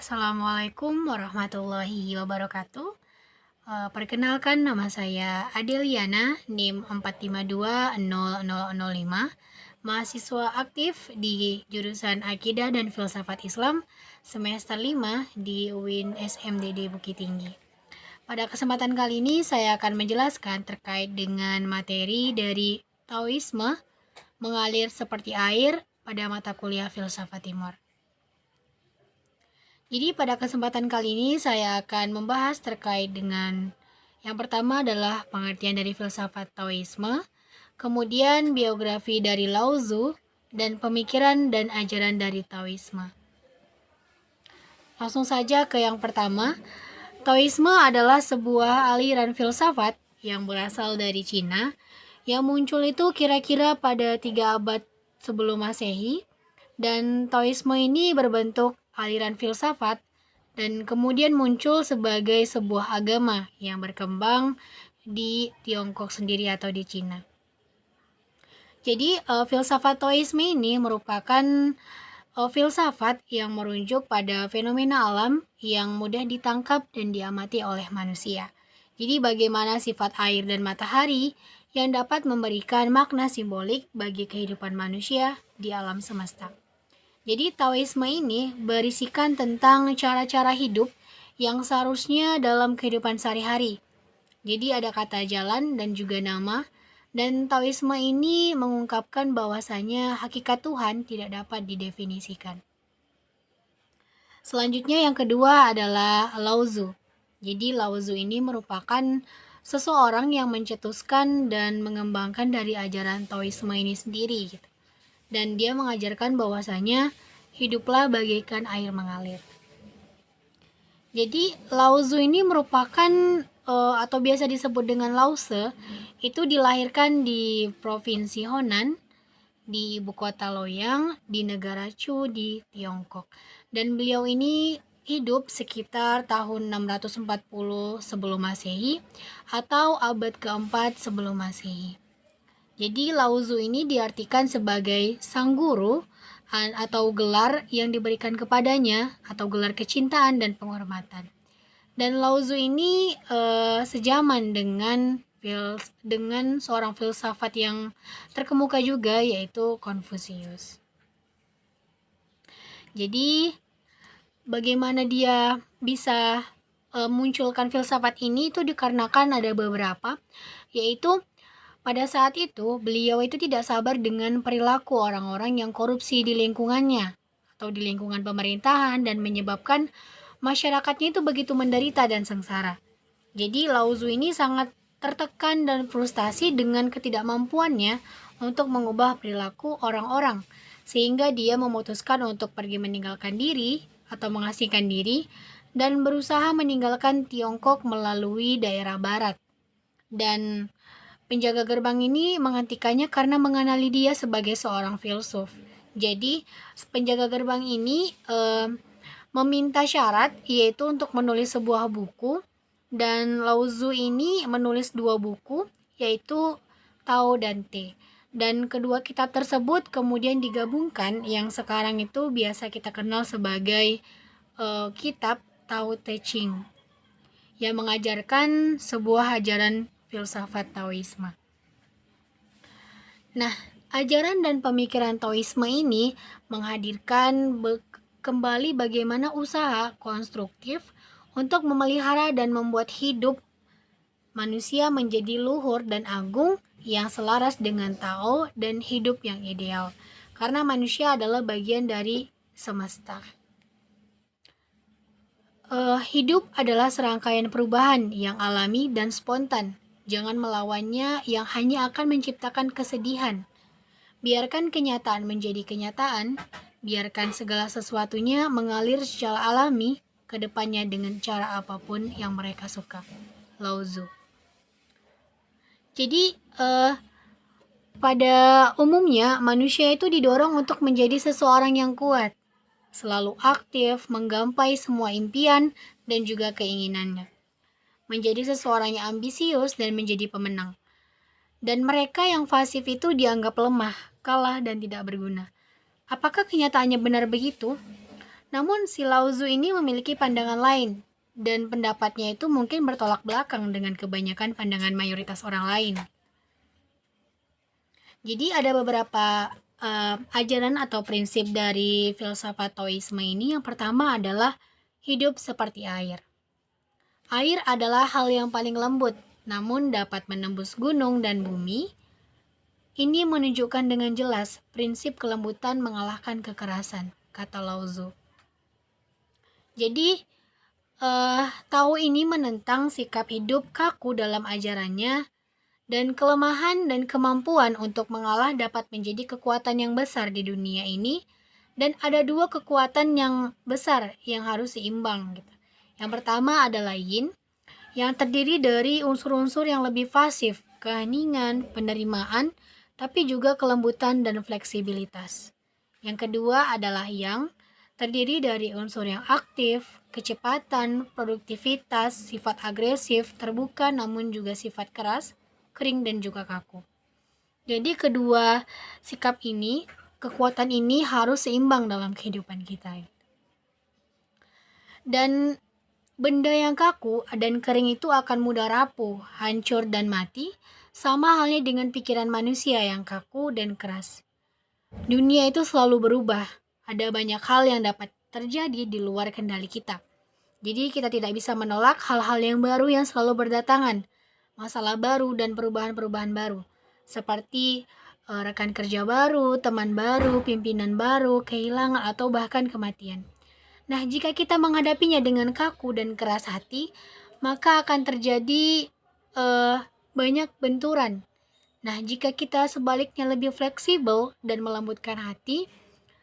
Assalamualaikum warahmatullahi wabarakatuh. Perkenalkan nama saya Adeliana, NIM 4520005, mahasiswa aktif di jurusan Akidah dan Filsafat Islam semester 5 di UIN SMDD Bukit Tinggi. Pada kesempatan kali ini saya akan menjelaskan terkait dengan materi dari Taoisme mengalir seperti air pada mata kuliah Filsafat Timur. Jadi pada kesempatan kali ini saya akan membahas terkait dengan yang pertama adalah pengertian dari filsafat Taoisme, kemudian biografi dari Lao Tzu, dan pemikiran dan ajaran dari Taoisme. Langsung saja ke yang pertama. Taoisme adalah sebuah aliran filsafat yang berasal dari Cina yang muncul itu kira-kira pada 3 abad sebelum Masehi, dan Taoisme ini berbentuk aliran filsafat dan kemudian muncul sebagai sebuah agama yang berkembang di Tiongkok sendiri atau di Cina. Jadi filsafat Taoisme ini merupakan filsafat yang merujuk pada fenomena alam yang mudah ditangkap dan diamati oleh manusia. Jadi bagaimana sifat air dan matahari yang dapat memberikan makna simbolik bagi kehidupan manusia di alam semesta. Jadi Taoisme ini berisikan tentang cara-cara hidup yang seharusnya dalam kehidupan sehari-hari. Jadi ada kata jalan dan juga nama, dan Taoisme ini mengungkapkan bahwasanya hakikat Tuhan tidak dapat didefinisikan. Selanjutnya yang kedua adalah Lao Tzu. Jadi Lao Tzu ini merupakan seseorang yang mencetuskan dan mengembangkan dari ajaran Taoisme ini sendiri gitu. Dan dia mengajarkan bahwasanya hiduplah bagaikan air mengalir. Jadi Lao Tzu ini merupakan atau biasa disebut dengan Lao Tse, itu dilahirkan di Provinsi Honan, di ibu kota Loyang, di negara Chu di Tiongkok. Dan beliau ini hidup sekitar tahun 640 sebelum Masehi atau abad keempat sebelum Masehi. Jadi Lao Tzu ini diartikan sebagai sang guru atau gelar yang diberikan kepadanya atau gelar kecintaan dan penghormatan. Dan Lao Tzu ini sejaman dengan seorang filsafat yang terkemuka juga, yaitu Konfusius. Jadi bagaimana dia bisa munculkan filsafat ini itu dikarenakan ada beberapa, yaitu pada saat itu, beliau itu tidak sabar dengan perilaku orang-orang yang korupsi di lingkungannya atau di lingkungan pemerintahan dan menyebabkan masyarakatnya itu begitu menderita dan sengsara. Jadi Lao Tzu ini sangat tertekan dan frustasi dengan ketidakmampuannya untuk mengubah perilaku orang-orang, sehingga dia memutuskan untuk pergi meninggalkan diri atau mengasingkan diri dan berusaha meninggalkan Tiongkok melalui daerah barat. Dan penjaga gerbang ini menghentikannya karena mengenali dia sebagai seorang filsuf. Jadi penjaga gerbang ini meminta syarat, yaitu untuk menulis sebuah buku, dan Lao Tzu ini menulis 2 buku, yaitu Tao dan Te. Dan kedua kitab tersebut kemudian digabungkan yang sekarang itu biasa kita kenal sebagai kitab Tao Te Ching, yang mengajarkan sebuah ajaran filsafat Taoisme. Nah, ajaran dan pemikiran Taoisme ini menghadirkan kembali bagaimana usaha konstruktif untuk memelihara dan membuat hidup manusia menjadi luhur dan agung yang selaras dengan Tao dan hidup yang ideal. Karena manusia adalah bagian dari semesta. Hidup adalah serangkaian perubahan yang alami dan spontan. Jangan melawannya yang hanya akan menciptakan kesedihan. Biarkan kenyataan menjadi kenyataan, biarkan segala sesuatunya mengalir secara alami ke depannya dengan cara apapun yang mereka suka. Lao Tzu. Jadi, pada umumnya manusia itu didorong untuk menjadi seseorang yang kuat, selalu aktif, menggapai semua impian dan juga keinginannya. Menjadi seseorang yang ambisius dan menjadi pemenang. Dan mereka yang pasif itu dianggap lemah, kalah, dan tidak berguna. Apakah kenyataannya benar begitu? Namun si Lao Tzu ini memiliki pandangan lain, dan pendapatnya itu mungkin bertolak belakang dengan kebanyakan pandangan mayoritas orang lain. Jadi ada beberapa ajaran atau prinsip dari filsafat Taoisme ini. Yang pertama adalah hidup seperti air. Air adalah hal yang paling lembut, namun dapat menembus gunung dan bumi. Ini menunjukkan dengan jelas prinsip kelembutan mengalahkan kekerasan, kata Lao Tzu. Jadi, Tao ini menentang sikap hidup kaku dalam ajarannya, dan kelemahan dan kemampuan untuk mengalah dapat menjadi kekuatan yang besar di dunia ini, dan ada dua kekuatan yang besar yang harus seimbang. Gitu. Yang pertama adalah yin, yang terdiri dari unsur-unsur yang lebih pasif, keheningan, penerimaan, tapi juga kelembutan dan fleksibilitas. Yang kedua adalah yang terdiri dari unsur yang aktif, kecepatan, produktivitas, sifat agresif, terbuka namun juga sifat keras, kering dan juga kaku. Jadi kedua sikap ini, kekuatan ini harus seimbang dalam kehidupan kita. Dan benda yang kaku dan kering itu akan mudah rapuh, hancur dan mati, sama halnya dengan pikiran manusia yang kaku dan keras. Dunia itu selalu berubah. Ada banyak hal yang dapat terjadi di luar kendali kita. Jadi kita tidak bisa menolak hal-hal yang baru yang selalu berdatangan. Masalah baru dan perubahan-perubahan baru. Seperti rekan kerja baru, teman baru, pimpinan baru, kehilangan atau bahkan kematian. Nah, jika kita menghadapinya dengan kaku dan keras hati, maka akan terjadi banyak benturan. Nah, jika kita sebaliknya lebih fleksibel dan melembutkan hati,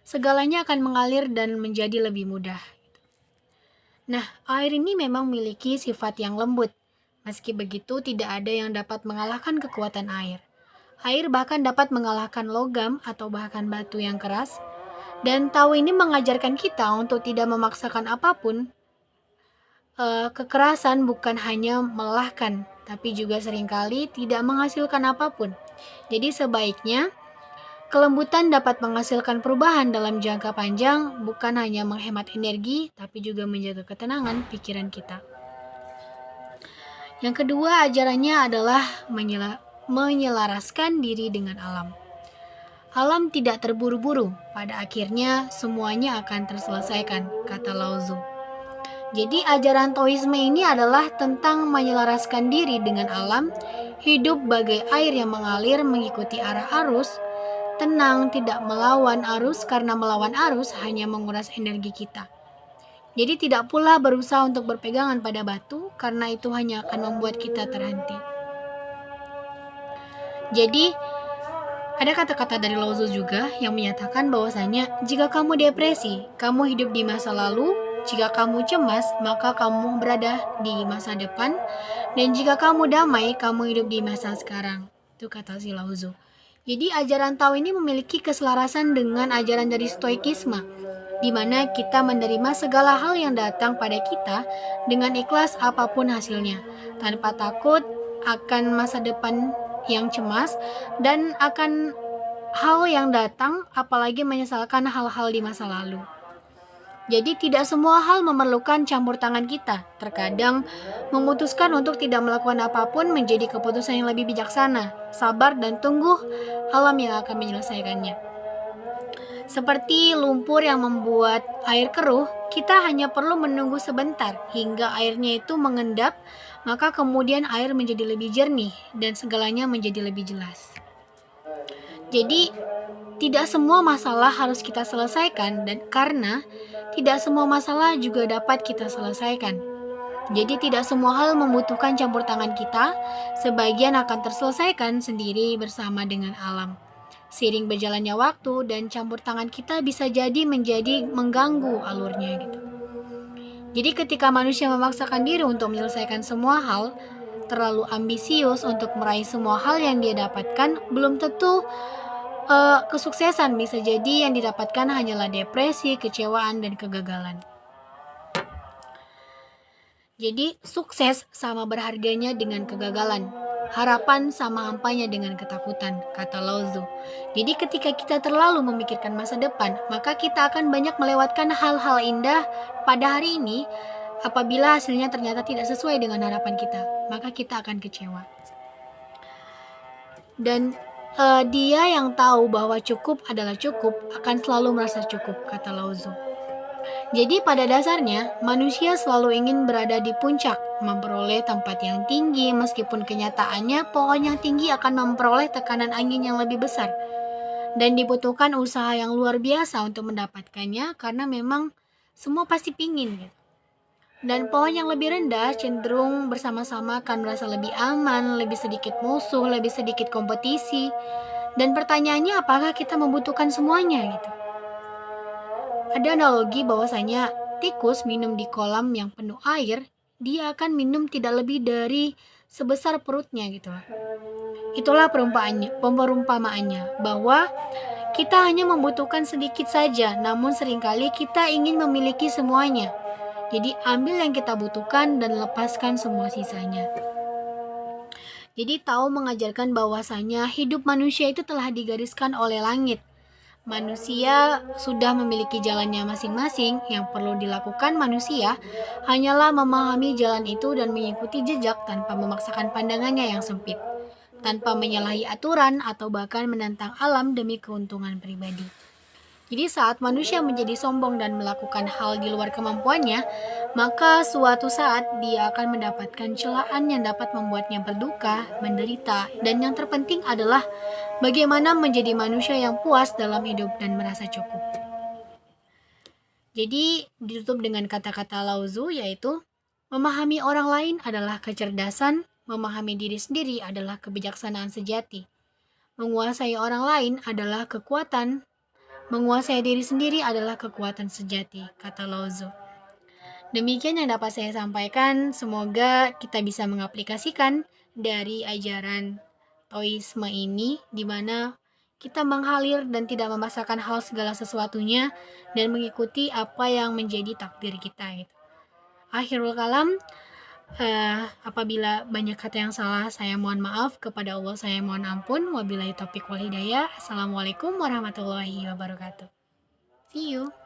segalanya akan mengalir dan menjadi lebih mudah. Nah, air ini memang memiliki sifat yang lembut. Meski begitu, tidak ada yang dapat mengalahkan kekuatan air. Air bahkan dapat mengalahkan logam atau bahkan batu yang keras. Dan Tao ini mengajarkan kita untuk tidak memaksakan apapun. Kekerasan bukan hanya melelahkan, tapi juga seringkali tidak menghasilkan apapun. Jadi sebaiknya kelembutan dapat menghasilkan perubahan dalam jangka panjang, bukan hanya menghemat energi, tapi juga menjaga ketenangan pikiran kita. Yang kedua ajarannya adalah menyelaraskan diri dengan alam. Alam tidak terburu-buru, pada akhirnya semuanya akan terselesaikan, kata Lao Tzu. Jadi ajaran Taoisme ini adalah tentang menyelaraskan diri dengan alam, hidup bagai air yang mengalir mengikuti arah arus, tenang tidak melawan arus karena melawan arus hanya menguras energi kita. Jadi tidak pula berusaha untuk berpegangan pada batu karena itu hanya akan membuat kita terhenti. Jadi ada kata-kata dari Lao Tzu juga yang menyatakan bahwasanya jika kamu depresi, kamu hidup di masa lalu, jika kamu cemas, maka kamu berada di masa depan, dan jika kamu damai, kamu hidup di masa sekarang. Itu kata si Lao Tzu. Jadi ajaran Tao ini memiliki keselarasan dengan ajaran dari Stoikisme, di mana kita menerima segala hal yang datang pada kita dengan ikhlas apapun hasilnya, tanpa takut akan masa depan yang cemas dan akan hal yang datang, apalagi menyesalkan hal-hal di masa lalu. Jadi tidak semua hal memerlukan campur tangan kita. Terkadang memutuskan untuk tidak melakukan apapun menjadi keputusan yang lebih bijaksana. Sabar dan tunggu alam yang akan menyelesaikannya. Seperti lumpur yang membuat air keruh, kita hanya perlu menunggu sebentar hingga airnya itu mengendap, maka kemudian air menjadi lebih jernih dan segalanya menjadi lebih jelas. Jadi tidak semua masalah harus kita selesaikan, dan karena tidak semua masalah juga dapat kita selesaikan. Jadi tidak semua hal membutuhkan campur tangan kita, sebagian akan terselesaikan sendiri bersama dengan alam. Seiring berjalannya waktu dan campur tangan kita bisa jadi menjadi mengganggu alurnya gitu. Jadi ketika manusia memaksakan diri untuk menyelesaikan semua hal, terlalu ambisius untuk meraih semua hal yang dia dapatkan, belum tentu kesuksesan. Bisa jadi yang didapatkan hanyalah depresi, kecewaan, dan kegagalan. Jadi sukses sama berharganya dengan kegagalan. harapan sama hampanya dengan ketakutan, kata Lao Tzu. Jadi ketika kita terlalu memikirkan masa depan, maka kita akan banyak melewatkan hal-hal indah pada hari ini. Apabila hasilnya ternyata tidak sesuai dengan harapan kita, maka kita akan kecewa. Dan dia yang tahu bahwa cukup adalah cukup akan selalu merasa cukup, kata Lao Tzu. Jadi pada dasarnya, manusia selalu ingin berada di puncak, memperoleh tempat yang tinggi, meskipun kenyataannya pohon yang tinggi akan memperoleh tekanan angin yang lebih besar. Dan dibutuhkan usaha yang luar biasa untuk mendapatkannya, karena memang semua pasti pingin. Gitu. Dan pohon yang lebih rendah cenderung bersama-sama akan merasa lebih aman, lebih sedikit musuh, lebih sedikit kompetisi. Dan pertanyaannya, apakah kita membutuhkan semuanya gitu? Ada analogi bahwasanya tikus minum di kolam yang penuh air, dia akan minum tidak lebih dari sebesar perutnya gitu. Itulah perumpamaannya bahwa kita hanya membutuhkan sedikit saja, namun seringkali kita ingin memiliki semuanya. Jadi ambil yang kita butuhkan dan lepaskan semua sisanya. Jadi Tao mengajarkan bahwasanya hidup manusia itu telah digariskan oleh langit. Manusia sudah memiliki jalannya masing-masing. Yang perlu dilakukan manusia hanyalah memahami jalan itu dan mengikuti jejak tanpa memaksakan pandangannya yang sempit, tanpa menyalahi aturan atau bahkan menantang alam demi keuntungan pribadi. Jadi saat manusia menjadi sombong dan melakukan hal di luar kemampuannya, maka suatu saat dia akan mendapatkan celaan yang dapat membuatnya berduka, menderita, dan yang terpenting adalah bagaimana menjadi manusia yang puas dalam hidup dan merasa cukup. Jadi ditutup dengan kata-kata Lao Tzu, yaitu memahami orang lain adalah kecerdasan, memahami diri sendiri adalah kebijaksanaan sejati. Menguasai orang lain adalah kekuatan, menguasai diri sendiri adalah kekuatan sejati, kata Lao Tzu. Demikian yang dapat saya sampaikan, semoga kita bisa mengaplikasikan dari ajaran Taoisme ini, di mana kita menghalir dan tidak memaksakan hal segala sesuatunya dan mengikuti apa yang menjadi takdir kita. Gitu. Akhirul kalam, apabila banyak kata yang salah, saya mohon maaf. Kepada Allah saya mohon ampun. Wabillahi taufiq wal hidayah. Assalamualaikum warahmatullahi wabarakatuh. See you.